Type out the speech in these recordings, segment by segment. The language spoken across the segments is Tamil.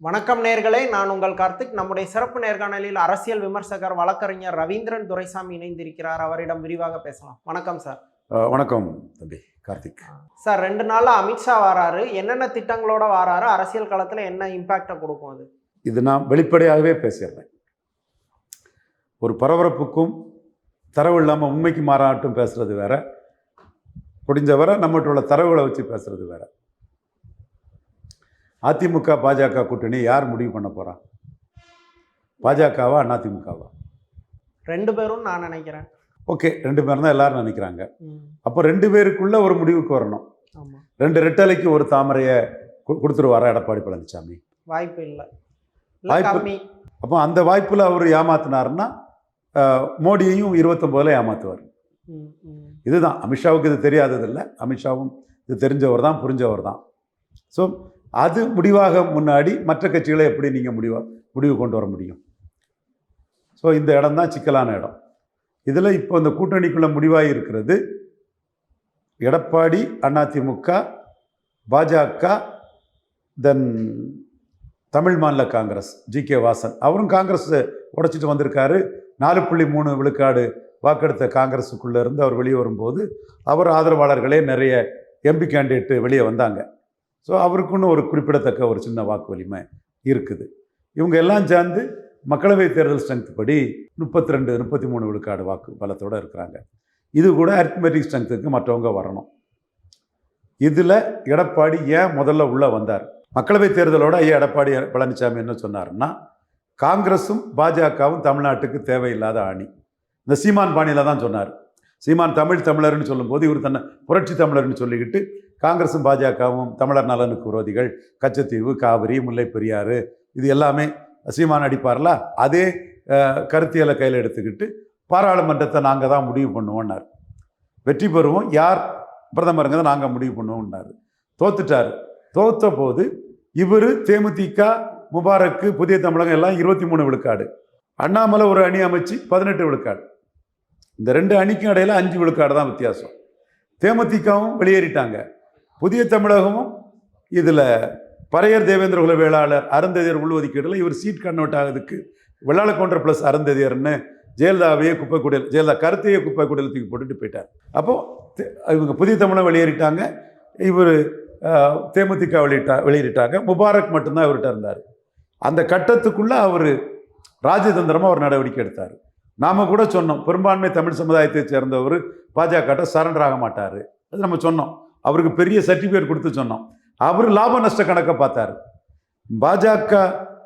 வணக்கம் நேர்களே, நான் உங்கள் கார்த்திக். நம்முடைய சிறப்பு நேர்காணலில் அரசியல் விமர்சகர் வழக்கறிஞர் ரவீந்திரன் துரைசாமி இணைந்திருக்கிறார். அவரிடம் விரிவாக பேசலாம். வணக்கம் சார். வணக்கம் தம்பி கார்த்திக். சார், 2 நாள்ல அமித்ஷா வராரு. என்னென்ன திட்டங்களோட வராரு? அரசியல் களத்தில் என்ன இம்பாக்டை கொடுக்கும் அது? இது நான் வெளிப்படையாகவே பேசிடுறேன். ஒரு பரபரப்புக்கும் தரவு இல்லாமல் உண்மைக்கு மாறாட்டும் பேசுறது வேற, முடிஞ்ச வரை நம்மகிட்ட உள்ள தரவுகளை வச்சு பேசுறது வேற. அதிமுக பாஜக கூட்டணி யார் முடிவு பண்ண போறா? பாஜகவா அதிமுகவா? 2 பேரும் நான் நினைக்கிறேன். ஓகே, 2 பேரும் தான் எல்லாரும் நினைக்கிறாங்க. அப்போ 2 பேருக்குள்ள ஒரு முடிவுக்கு வரணும். 2 ரெட்டலைக்கு ஒரு தாமரையை கொடுத்துருவாரா எடப்பாடி பழனிசாமி? வாய்ப்பு இல்லை. வாய்ப்பு. அப்போ அந்த வாய்ப்புல அவர் ஏமாத்தினாருன்னா மோடியையும் 29ல் ஏமாத்துவார். இதுதான். அமித்ஷாவுக்கு இது தெரியாதது இல்லை. அமித்ஷாவும் இது தெரிஞ்சவர் தான், புரிஞ்சவர் தான். ஸோ அது முடிவாக முன்னாடி மற்ற கட்சிகளை எப்படி நீங்கள் முடிவு கொண்டு வர முடியும்? ஸோ இந்த இடம் தான் சிக்கலான இடம். இதில் இப்போ இந்த கூட்டணிக்குள்ள முடிவாகி இருக்கிறது எடப்பாடி, அதிமுக, பாஜக, தென் தமிழ் மாநில காங்கிரஸ், ஜி.கே. வாசன். அவரும் காங்கிரஸ் உடைச்சிட்டு வந்திருக்காரு. 4.3 விழுக்காடு வாக்கெடுத்த காங்கிரஸுக்குள்ளே இருந்து அவர் வெளியே வரும்போது அவர் ஆதரவாளர்களே நிறைய எம்பி கேண்டிடேட்டு வெளியே வந்தாங்க. ஸோ அவருக்குன்னு ஒரு குறிப்பிடத்தக்க ஒரு சின்ன வாக்கு வலிமை இருக்குது. இவங்க எல்லாம் சேர்ந்து மக்களவை தேர்தல் ஸ்ட்ரென்த் படி 32-33 விழுக்காடு வாக்கு பலத்தோடு இருக்கிறாங்க. இது கூட அரித்மெட்டிக் ஸ்ட்ரென்த்துக்கு மற்றவங்க வரணும். இதில் எடப்பாடி ஏன் முதல்ல உள்ளே வந்தார்? மக்களவை தேர்தலோட எடப்பாடி பழனிசாமி என்ன சொன்னார்னா, காங்கிரஸும் பாஜகவும் தமிழ்நாட்டுக்கு தேவையில்லாத அணி. இந்த சீமான் பாணியில் தான் சொன்னார். சீமான் தமிழர்னு சொல்லும்போது இவர் தன்னை புரட்சி தமிழர்னு சொல்லிக்கிட்டு காங்கிரஸும் பாஜகவும் தமிழர் நலனுக்கு விரோதிகள், கச்சத்தீவு, காவிரி, முல்லை பெரியாறு, இது எல்லாமே சீமான் அடிப்பார்ல, அதே கருத்தியலை கையில் எடுத்துக்கிட்டு பாராளுமன்றத்தை நாங்கள் தான் முடிவு பண்ணுவோம்னார். வெற்றி பெறுவோம், யார் பிரதமருங்க தான் நாங்கள் முடிவு பண்ணுவோம்னார். தோத்துட்டார். தோத்த போது இவர் தேமுதிக, முபாரக்கு, புதிய தமிழகம் எல்லாம் 23 விழுக்காடு, அண்ணாமலை ஒரு அணி அமைச்சு 18 விழுக்காடு. இந்த 2 அணிக்கும் இடையில 5 விழுக்காடு தான் வித்தியாசம். தேமுதிகவும் வெளியேறிட்டாங்க. புதிய தமிழகமும் இதில் பறையர் தேவேந்திர குல வேளாளர் அருந்ததியர் உள்ஒதுக்கீடுல இவர் சீட் கன்வெர்ட் ஆகுதுக்கு வெள்ளாள கவுண்டர் ப்ளஸ் அருந்ததியர்னு ஜெயலலிதாவையே குப்பை கூடையில், ஜெயலலிதா கருத்தையே குப்பை கூடையில் தூக்கி போட்டுட்டு போயிட்டார். அப்போது இவங்க புதிய தமிழகம் வெளியேறிட்டாங்க, இவர் தேமுதிக வெளியேறிட்டாங்க. முபாரக் மட்டும்தான் இவர்கிட்ட இருந்தார். அந்த கட்டத்துக்குள்ளே அவர் ராஜதந்திரமாக ஒரு நடவடிக்கை எடுத்தார். நாம் கூட சொன்னோம், பெரும்பான்மை தமிழ் சமுதாயத்தை சேர்ந்தவர் பாஜக சரண்டர் ஆக மாட்டார். அது நம்ம சொன்னோம். அவருக்கு பெரிய சர்டிஃபிகேட் கொடுத்து சொன்னோம். அவர் லாப நஷ்ட கணக்கை பார்த்தார். பாஜக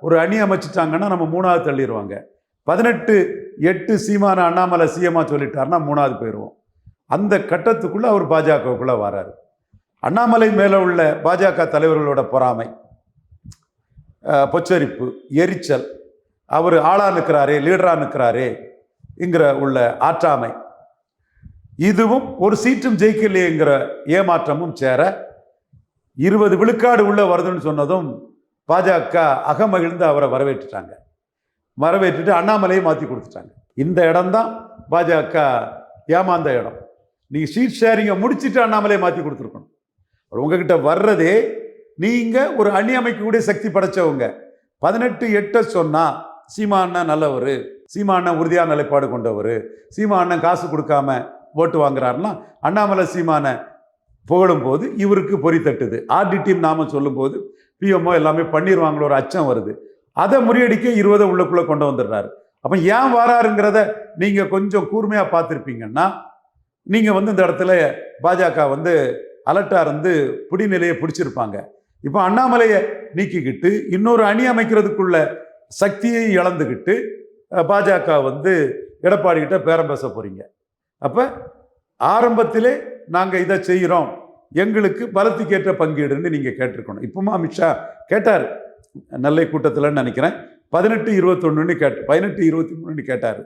ஒரு அணி அமைச்சிட்டாங்கன்னா நம்ம 3வது தள்ளிடுவாங்க. 18-8 சீமான அண்ணாமலை சிஎம்மா சொல்லிட்டாருன்னா 3வது போயிடுவோம். அந்த கட்டத்துக்குள்ளே அவர் பாஜகவுக்குள்ளே வராரு. அண்ணாமலை மேலே உள்ள பாஜக தலைவர்களோட பொறாமை, பொச்சரிப்பு, எரிச்சல், அவர் ஆளா நிற்கிறாரே, லீடரா நிற்கிறாரே என்கிற உள்ள ஆற்றாமை, இதுவும் ஒரு சீட்டும் ஜெயிக்கலையேங்கிற ஏமாற்றமும் சேர 20 விழுக்காடு உள்ள வருதுன்னு சொன்னதும் பாஜக அகமகிழ்ந்து அவரை வரவேற்றுட்டு அண்ணாமலையை மாற்றி கொடுத்துட்டாங்க. இந்த இடம்தான் பாஜக ஏமாந்த இடம். நீங்கள் சீட் ஷேரிங்கை முடிச்சுட்டு அண்ணாமலையை மாற்றி கொடுத்துருக்கணும். உங்ககிட்ட வர்றதே நீங்கள் ஒரு அணி அமைக்கக்கூடிய சக்தி படைச்சவங்க. 18-8 சொன்னால் சீமாண்ணன் நல்லவர், சீமாண்ணன் உறுதியான நிலைப்பாடு கொண்டவர், சீமாண்ணன் காசு கொடுக்காம ஓட்டு வாங்குறாருன்னா அண்ணாமலை சீமான புகழும் போது இவருக்கு பொறி தட்டுது. ஆர்டி டீம் நாம சொல்லும் போது பிஎம்ஓ எல்லாமே பண்ணிடுவாங்களோ ஒரு அச்சம் வருது. அதை முறியடிக்க 20 உள்ளக்குள்ளே கொண்டு வந்துடுறாரு. அப்போ ஏன் வராருங்கிறத நீங்கள் கொஞ்சம் கூர்மையாக பார்த்துருப்பீங்கன்னா நீங்கள் இந்த இடத்துல பாஜக அலர்ட்டாக இருந்து பிடிநிலையை பிடிச்சிருப்பாங்க. இப்போ அண்ணாமலையை நீக்கிக்கிட்டு இன்னொரு அணி அமைக்கிறதுக்குள்ள சக்தியை இழந்துக்கிட்டு பாஜக எடப்பாடி கிட்ட பேரம் பேச போறீங்க. அப்போ ஆரம்பத்திலே நாங்கள் இதை செய்கிறோம், எங்களுக்கு பலத்துக்கேற்ற பங்கீடுன்னு நீங்கள் கேட்டிருக்கணும். இப்போமா அமித்ஷா கேட்டார் நெல்லை கூட்டத்தில்னு நினைக்கிறேன், 18-21 கேட்டு 18-23 கேட்டார்.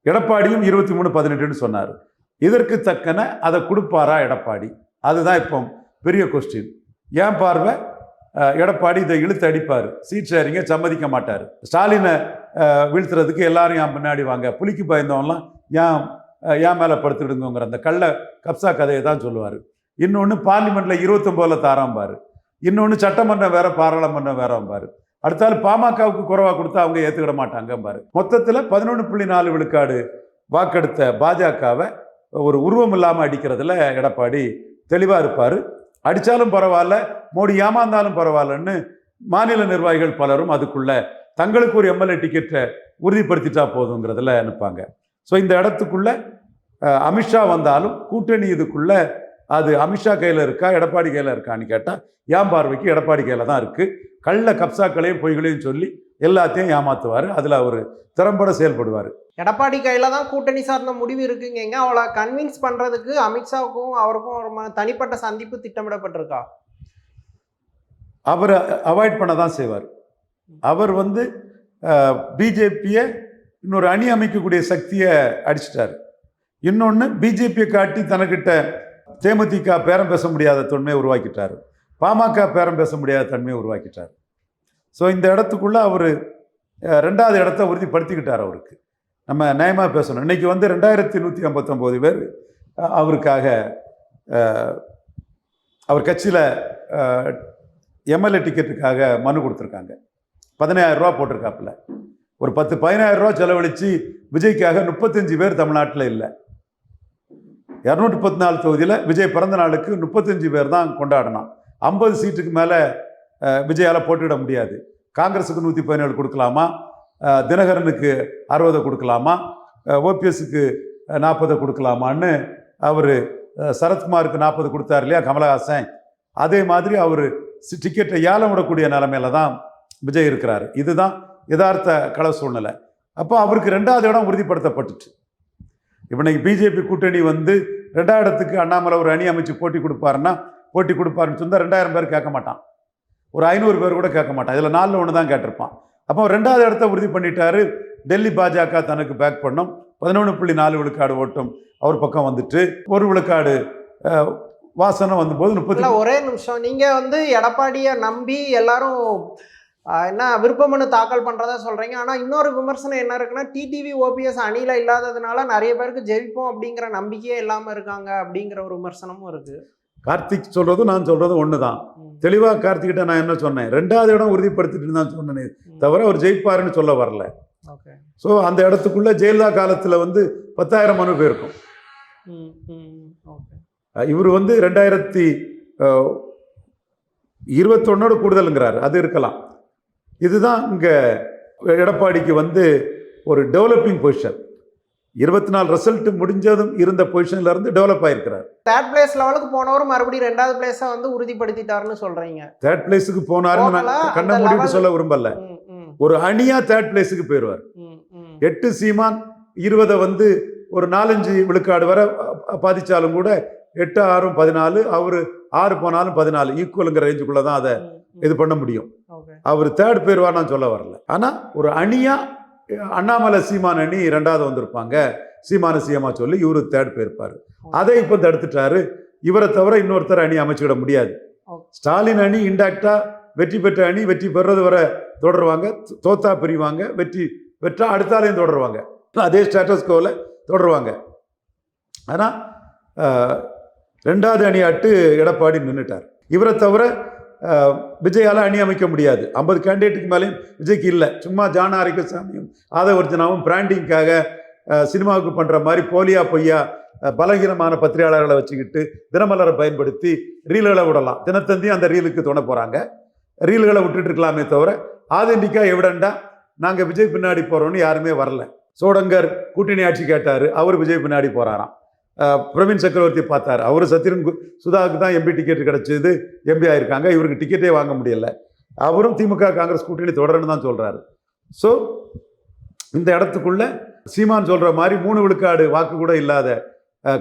எடப்பாடியும் 23-18 சொன்னார். இதற்கு தக்கன அதை கொடுப்பாரா எடப்பாடி? அதுதான் இப்போ பெரிய கொஸ்டின். ஏன் பார்வை எடப்பாடி இதை இழுத்து அடிப்பார், சீட் ஷேரிங்கை சம்மதிக்க மாட்டார். ஸ்டாலினை வீழ்த்துறதுக்கு எல்லாரும் ஏன் பின்னாடி வாங்க, புலிக்கு பயந்தவன்லாம் ஏன் மேலே படுத்துடுங்கிற அந்த கள்ள கப்சா கதையை தான் சொல்லுவார். இன்னொன்று பார்லிமெண்ட்டில் 29ல் தாராம்பார், இன்னொன்று சட்டமன்றம் வேற பாராளுமன்றம் வேறம்பார். அடுத்தாலும் பாமகவுக்கு குறைவாக கொடுத்தா அவங்க ஏற்றுக்கிட மாட்டாங்க பாரு. மொத்தத்தில் 11.4 விழுக்காடு வாக்கெடுத்த பாஜகவை ஒரு உருவம் இல்லாமல் அடிக்கிறதுல எடப்பாடி தெளிவாக இருப்பார். அடித்தாலும் பரவாயில்ல, மோடி ஏமாந்தாலும் பரவாயில்லன்னு மாநில நிர்வாகிகள் பலரும் அதுக்குள்ள தங்களுக்கு ஒரு எம்எல்ஏ டிக்கெட்டை உறுதிப்படுத்திட்டா போதுங்கிறதுல நிற்பாங்க. ஸோ இந்த இடத்துக்குள்ள அமித்ஷா வந்தாலும் கூட்டணி இதுக்குள்ள அது அமித்ஷா கையில் இருக்கா எடப்பாடி கையில் இருக்கான்னு கேட்டால் என் பார்வைக்கு எடப்பாடி கையில் தான் இருக்குது. கள்ள கப்சாக்களையும் பொய்களையும் சொல்லி எல்லாத்தையும் ஏமாத்துவார். அதில் அவர் திறம்பட செயல்படுவார். எடப்பாடி கையில தான் கூட்டணி சார்ந்த முடிவு இருக்குங்க. அவளை கன்வின்ஸ் பண்றதுக்கு அமித்ஷாவுக்கும் அவருக்கும் ஒரு தனிப்பட்ட சந்திப்பு திட்டமிடப்பட்டிருக்கா? அவர் அவாய்ட் பண்ண தான் செய்வார். அவர் பிஜேபியை இன்னொரு அணி அமைக்கக்கூடிய சக்தியை அடிச்சிட்டார். இன்னொன்று, பிஜேபியை காட்டி தனக்கிட்ட தேமுதிக பேரம் பேச முடியாத தன்மையை உருவாக்கிட்டார். பாமக பேரம் பேச முடியாத தன்மையை உருவாக்கிட்டார். ஸோ இந்த இடத்துக்குள்ள அவர் 2வது இடத்த உறுதிப்படுத்திக்கிட்டார். அவருக்கு நம்ம நியாயமாக பேசணும். இன்னைக்கு 2159 பேர் அவருக்காக அவர் கட்சியில் எம்எல்ஏ டிக்கெட்டுக்காக மனு கொடுத்துருக்காங்க. 15,000 ரூபா போட்டிருக்காப்புல. ஒரு 10-15,000 ரூபா செலவழித்து விஜய்க்காக 35 பேர் தமிழ்நாட்டில் இல்லை. 214 தொகுதியில் விஜய் பிறந்த நாளுக்கு 35 பேர் தான் கொண்டாடினான். 50 சீட்டுக்கு மேலே விஜயால் போட்டியிட முடியாது. காங்கிரஸுக்கு 117 கொடுக்கலாமா, தினகரனுக்கு 60 கொடுக்கலாமா, ஓபிஎஸ்க்கு 40 கொடுக்கலாமான்னு அவர் சரத்குமாருக்கு 40 கொடுத்தார் இல்லையா கமலஹாசன். அதே மாதிரி அவர் டிக்கெட்டை ஏலம் விடக்கூடிய நிலைமையில தான் விஜய் இருக்கிறார். இதுதான் யதார்த்த கள சூழ்நிலை. அப்போ அவருக்கு 2வது இடம் உறுதிப்படுத்தப்பட்டுச்சு. இப்போ இன்னைக்கு பிஜேபி கூட்டணி 2வது இடத்துக்கு அண்ணாமலை ஒரு அணி அமைச்சு போட்டி கொடுப்பாருன்னு சொன்னால் 2,000 பேர் கேட்க மாட்டான். ஒரு 500 பேர் கூட கேட்க மாட்டான். இதில் 4ல் 1 தான் கேட்டிருப்பான். அப்போ 2வது இடத்த உறுதி பண்ணிட்டாரு. டெல்லி பாஜக தனக்கு பேக் பண்ணும். 11.4 விழுக்காடு ஓட்டும் அவர் பக்கம் வந்துட்டு 1 விழுக்காடு வாசனம் வந்தபோது 30. ஒரே நிமிஷம், நீங்க எடப்பாடியை நம்பி எல்லாரும் என்ன விருப்பமனு தாக்கல் பண்றதா சொல்றீங்க. ஆனா இன்னொரு விமர்சனம் என்ன இருக்குன்னா, டிடிவி ஓபிஎஸ் அணியில இல்லாததுனால நிறைய பேருக்கு ஜெயிப்போம் அப்படிங்கிற நம்பிக்கையே இல்லாம இருக்காங்க அப்படிங்கிற ஒரு விமர்சனமும் இருக்கு. கார்த்திக் சொல்றதும் நான் சொல்றதும் ஒன்று தான். தெளிவாக கார்த்திகிட்ட நான் என்ன சொன்னேன், 2வது இடம் உறுதிப்படுத்திட்டு தான் சொன்னேன் தவிர அவர் ஜெயிப்பாருன்னு சொல்ல வரல. ஸோ அந்த இடத்துக்குள்ள ஜெயலலிதா காலத்தில் 10,000 மனு போயிருக்கும். இவர் 2021 கூடுதலுங்கிறாரு. அது இருக்கலாம். இதுதான் இங்கே எடப்பாடிக்கு ஒரு டெவலப்பிங் பொசிஷன். 24 ரிசல்ட் முடிஞ்சதும் இருந்த பொசிஷன்ல இருந்து டெவலப் ஆயிருக்கிறார். 3rd பிளேஸ் லெவலுக்கு போனவர் மறுபடியும் 2வது பிளேஸை உறுதிப்படுத்திட்டாருன்னு சொல்றீங்க. 3rd பிளேஸுக்கு போனாருன்னு நான் கண்ண மூடிட்டு சொல்ல விரும்பல. ஒரு அணியா 3rd பிளேஸுக்கு போயிடுவார். 8 சீமான் 20 ஒரு 4-5 விழுக்காடு வரை பாதிச்சாலும் கூட 8, 6, 14, அவரு 6 போனாலும் 14 ஈக்குவலுங்கிற ரேஞ்சுக்குள்ள தான் அதை இது பண்ண முடியும். அவர் 3rd போயிடுவார் நான் சொல்ல வரல. ஆனா ஒரு அணியா அண்ணாமலை சீமான் அணி 2வது வந்திருப்பாங்க. சீமான சிஎம்மா சொல்லி இவரு 3rd போயிருப்பாரு. அதை இப்போ தடுத்துட்டாரு. இவரை தவிர இன்னொருத்தர் அணி அமைச்சுக்கிட முடியாது. ஸ்டாலின் அணி இன்டாக்டா வெற்றி பெற்ற அணி வெற்றி பெறது வரை தொடருவாங்க. தோத்தா பிரிவாங்க. வெற்றி பெற்றா அடுத்தாலையும் தொடருவாங்க. அதே ஸ்டேட்டஸ் கோல தொடருவாங்க. ஆனால் 2வது அணியாட்டு எடப்பாடி நின்றுட்டார். இவரை தவிர விஜயால அணி அமைக்க முடியாது. 50 கேண்டிடேட்டுக்கு மேலேயும் விஜய்க்கு இல்லை. சும்மா ஜான ஆரோக்கியசாமியும் ஆதவர்ஜனாவும் பிராண்டிங்காக சினிமாவுக்கு பண்ணுற மாதிரி போலியா பொய்யா பலகீனமான பத்திரிகையாளர்களை வச்சுக்கிட்டு தினமலரை பயன்படுத்தி ரீல்களை விடலாம். தினத்தந்தியும் அந்த ரீலுக்கு துணை போகிறாங்க. ரீல்களை விட்டுட்டு இருக்கலாமே தவிர ஆதென்டிக்கா எவிடண்டா நாங்கள் விஜய் பின்னாடி போகிறோன்னு யாருமே வரல. சோடங்கர் கூட்டணி ஆட்சி கேட்டார். அவர் விஜய் பின்னாடி போகிறாராம். பிரவீன் சக்கரவர்த்தி பார்த்தார். அவர் சத்யன் சுதாவுக்கு தான் எம்பி டிக்கெட் கிடச்சிது, எம்பி ஆயிருக்காங்க. இவருக்கு டிக்கெட்டே வாங்க முடியல. அவரும் திமுக காங்கிரஸ் கூட்டணி தொடருன்னு தான் சொல்கிறாரு. ஸோ இந்த இடத்துக்குள்ள சீமான் சொல்கிற மாதிரி 3 விழுக்காடு வாக்கு கூட இல்லாத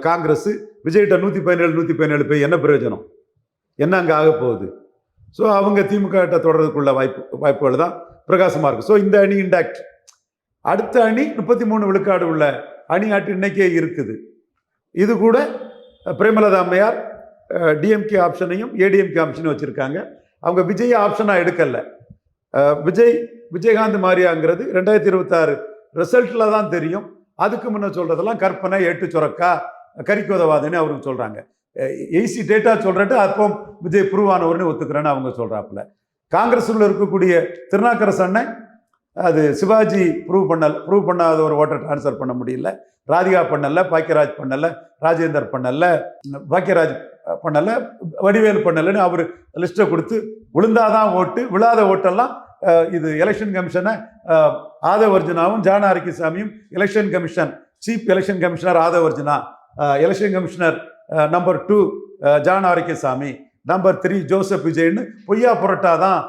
காங்கிரஸ் விஜய்கிட்ட 117 போய் என்ன பிரயோஜனம், என்ன அங்கே ஆக போகுது? ஸோ அவங்க திமுக கிட்ட தொடர்றதுக்குள்ள வாய்ப்புகள் தான் பிரகாசமாக இருக்குது. ஸோ இந்த அணி இன்டாக்ட். அடுத்த அணி 33 விழுக்காடு உள்ள அணி ஆட்டு இன்னைக்கே இருக்குது. இது கூட பிரேமலதா அம்மையார் டிஎம்கே ஆப்ஷனையும் ஏடிஎம்கே ஆப்ஷனும் வச்சுருக்காங்க. அவங்க விஜய் ஆப்ஷனாக எடுக்கலை. விஜயகாந்த் மாரியாங்கிறது 2026 ரிசல்ட்டில் தான் தெரியும். அதுக்கு முன்ன சொல்கிறதெல்லாம் கற்பனை, ஏட்டு சுரக்கா, கறிக்கோதவாதன்னு அவருக்கு சொல்கிறாங்க. ஏசி டேட்டா சொல்கிறட்டு அப்போ விஜய் ப்ரூவ் ஆனவர்னு ஒத்துக்கிறேன்னு அவங்க சொல்கிறாப்புல. காங்கிரஸில் இருக்கக்கூடிய திருநாக்கரசு அண்ணன் அது சிவாஜி ப்ரூவ் பண்ணாத ஒரு ஓட்டை ட்ரான்ஸ்ஃபர் பண்ண முடியல, ராதிகா பண்ணல, பாக்கியராஜ் பண்ணல, ராஜேந்தர் பண்ணல, பாக்கியராஜ் பண்ணல, வடிவேலு பண்ணலன்னு அவர் லிஸ்ட்டை கொடுத்து விழுந்தாதான் ஓட்டு, விழாத ஓட்டெல்லாம் இது எலெக்ஷன் கமிஷனை ஆதவ் அர்ஜுனாவும் ஜான் ஆரோக்கியசாமியும் election commission chief election commissioner Aadhav Arjuna, election commissioner number 2 John Arokiasamy, number 3 Joseph விஜய்னு பொய்யா புரட்டாதான்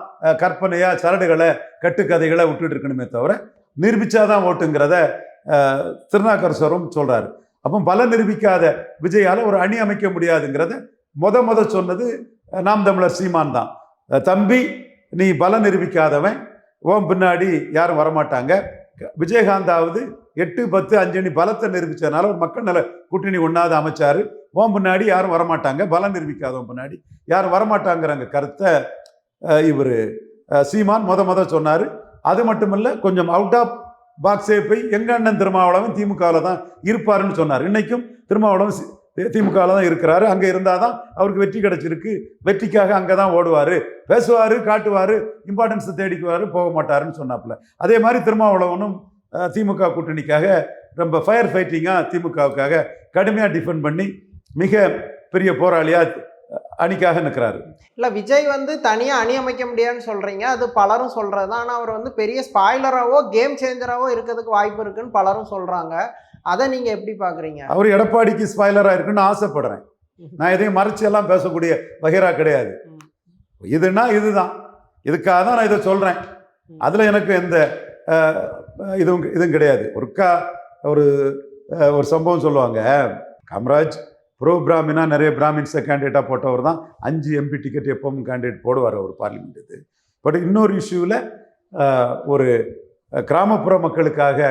கற்பனையா சரடுகளை கட்டுக்கதைகளை விட்டுட்டு இருக்கணுமே தவிர நிரூபிச்சாதான் ஓட்டுங்கிறத திருநாக்கரசரும் சொல்றாரு. அப்போ பல நிரூபிக்காத விஜயால ஒரு அணி அமைக்க முடியாதுங்கிறத முத சொன்னது நாம் தமிழர் சீமான் தான். தம்பி, நீ பல நிரூபிக்காதவன், ஓம் பின்னாடி யாரும் வரமாட்டாங்க. விஜயகாந்தாவது 8, 10, 5 அணி பலத்தை நிரூபிச்சதுனால ஒரு மக்கள் நல கூட்டணி ஒன்றாவது அமைச்சாரு. ஓம் பின்னாடி யாரும் வரமாட்டாங்க, பலம் நிரூபிக்காதவன் பின்னாடி யாரும் வரமாட்டாங்கிறங்க கருத்தை இவர் சீமான் முத சொன்னார். அது மட்டுமல்ல, கொஞ்சம் அவுட் ஆஃப் பாக்ஸே போய் எங்க அண்ணன் திருமாவளவன் திமுகவில் தான் இருப்பாருன்னு சொன்னார். இன்னைக்கும் திருமாவளவன் திமுகவில் தான் இருக்கிறாரு. அங்கே இருந்தால் தான் அவருக்கு வெற்றி கிடைச்சிருக்கு, வெற்றிக்காக அங்கே தான் ஓடுவார், பேசுவார், காட்டுவார், இம்பார்ட்டன்ஸை தேடிக்குவார், போக மாட்டாருன்னு சொன்னாப்புல. அதே மாதிரி திருமாவளவனும் திமுக கூட்டணிக்காக ரொம்ப ஃபயர் ஃபைட்டிங்காக திமுகவுக்காக கடுமையாக டிஃபெண்ட் பண்ணி மிக பெரிய போராளியாக அணிக்காக நிற்கிறாரு. இல்லை, விஜய் வந்து தனியாக அணி அமைக்க முடியாதுன்னு சொல்கிறீங்க, அது பலரும் சொல்கிறது தான். ஆனால் அவர் வந்து பெரிய ஸ்பாய்லராகவோ கேம் சேஞ்சராகவோ இருக்கிறதுக்கு வாய்ப்பு இருக்குன்னு பலரும் சொல்கிறாங்க. அதை நீங்கள் எப்படி பார்க்குறீங்க? அவர் எடப்பாடிக்கு ஸ்பாய்லராக இருக்குன்னு ஆசைப்படுறேன். நான் எதையும் மறைச்சி எல்லாம் பேசக்கூடிய வகைரா கிடையாது. இதுனா இதுதான், இதுக்காக தான் நான் இதை சொல்கிறேன். அதில் எனக்கு எந்த இதுவும் கிடையாது. ஒரு சம்பவம் சொல்லுவாங்க, காமராஜ் ப்ரோ பிராமினா நிறைய பிராமின்ஸை கேண்டிடேட்டாக போட்டவர் தான். 5 MP டிக்கெட் எப்பவும் கேண்டிடேட் போடுவார் அவர் பார்லிமெண்ட் இது. பட் இன்னொரு இஷ்யூவில் ஒரு கிராமப்புற மக்களுக்காக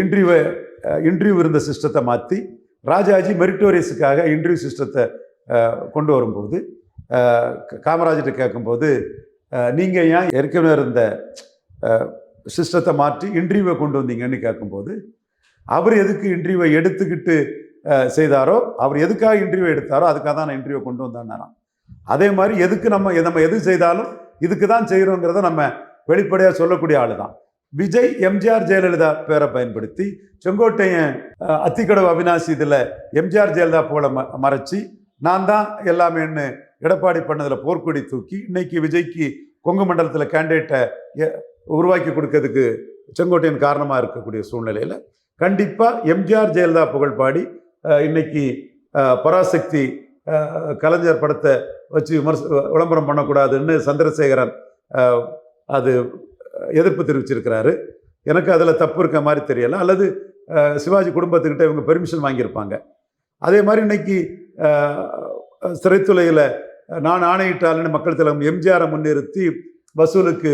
இன்டர்வியூ இருந்த சிஸ்டத்தை மாற்றி ராஜாஜி மெரிட்டோரியஸுக்காக இன்டர்வியூ சிஸ்டத்தை கொண்டு வரும்போது காமராஜர்கிட்ட கேட்கும்போது, நீங்கள் ஏன் ஏற்கனவே இருந்த சிஸ்டத்தை மாற்றி இன்டர்வியூவை கொண்டு வந்தீங்கன்னு கேட்கும்போது, அவர் எதுக்கு இன்டர்வியூவை எடுத்துக்கிட்டு செய்தாரோ, அவர் எதுக்காக இன்டர்வியூ எடுத்தாரோ அதுக்காக தான் நான் இன்டர்வியூ கொண்டு வந்தேன். அதே மாதிரி எதுக்கு நம்ம எது செய்தாலும் இதுக்கு தான் செய்கிறோங்கிறத நம்ம வெளிப்படையாக சொல்லக்கூடிய ஆள் தான். விஜய் எம்ஜிஆர் ஜெயலலிதா பேரை பயன்படுத்தி செங்கோட்டையன் அத்திக்கடவு அவினாசி இதில் எம்ஜிஆர் ஜெயலலிதா போல மறைச்சி நான் தான் எல்லாமேன்னு எடப்பாடி பண்ணதில் போர்க்கொடி தூக்கி இன்னைக்கு விஜய்க்கு கொங்கு மண்டலத்தில் கேண்டிடேட்டை உருவாக்கி கொடுக்கறதுக்கு செங்கோட்டையன் காரணமாக இருக்கக்கூடிய சூழ்நிலையில் கண்டிப்பாக எம்ஜிஆர் ஜெயலலிதா புகழ் பாடி இன்னைக்கு பராசக்தி கலைஞர் படத்தை வச்சு விளம்பரம் பண்ணக்கூடாதுன்னு சந்திரசேகரன் அது எதிர்ப்பு தெரிவிச்சிருக்கிறாரு. எனக்கு அதில் தப்பு இருக்க மாதிரி தெரியலை, அல்லது சிவாஜி குடும்பத்துக்கிட்ட இவங்க பெர்மிஷன் வாங்கியிருப்பாங்க. அதே மாதிரி இன்னைக்கு சிறைத்துறையில் நான் ஆணையிட்டாலுன்னு மக்கள் தலைவர் எம்ஜிஆரை முன்னிறுத்தி வசூலுக்கு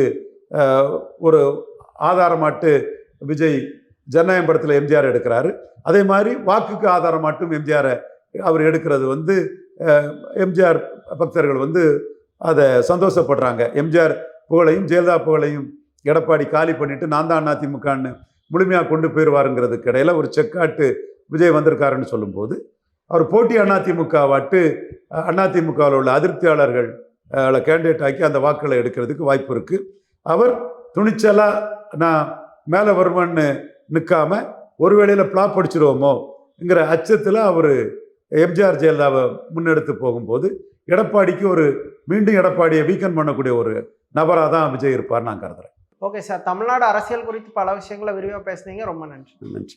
ஒரு ஆதாரமாட்டு விஜய் ஜனநாயகம் படத்தில் எம்ஜிஆர் எடுக்கிறாரு. அதே மாதிரி வாக்குக்கு ஆதாரமாட்டும் எம்ஜிஆரை அவர் எடுக்கிறது வந்து எம்ஜிஆர் பக்தர்கள் வந்து அதை சந்தோஷப்படுறாங்க. எம்ஜிஆர் புகழையும் ஜெயலலிதா புகழையும் எடப்பாடி காலி பண்ணிட்டு நான் தான் அதிமுகன்னு முழுமையாக கொண்டு போயிடுவாருங்கிறதுக்கு இடையில ஒரு செக்காட்டு விஜய் வந்திருக்காருன்னு சொல்லும்போது, அவர் போட்டி அதிமுகவாட்டு அதிமுகவில் உள்ள அதிருப்தியாளர்கள் கேண்டிடேட் ஆக்கி அந்த வாக்குகளை எடுக்கிறதுக்கு வாய்ப்பு இருக்குது. அவர் துணிச்சலாக நான் மேலே வருவேன்னு நிற்காம ஒரு வேளையில் பிளாப் அடிச்சிருவோமோங்கிற அச்சத்தில் அவர் எம்ஜிஆர் ஜெயலலிதாவை முன்னெடுத்து போகும்போது எடப்பாடிக்கு மீண்டும் எடப்பாடியை வீக்கன் பண்ணக்கூடிய ஒரு நபராக தான் விஜய் இருப்பார் நான் கருதுறேன். ஓகே சார், தமிழ்நாடு அரசியல் குறித்து பல விஷயங்களை விரிவாக பேசுனீங்க. ரொம்ப நன்றி. நன்றி.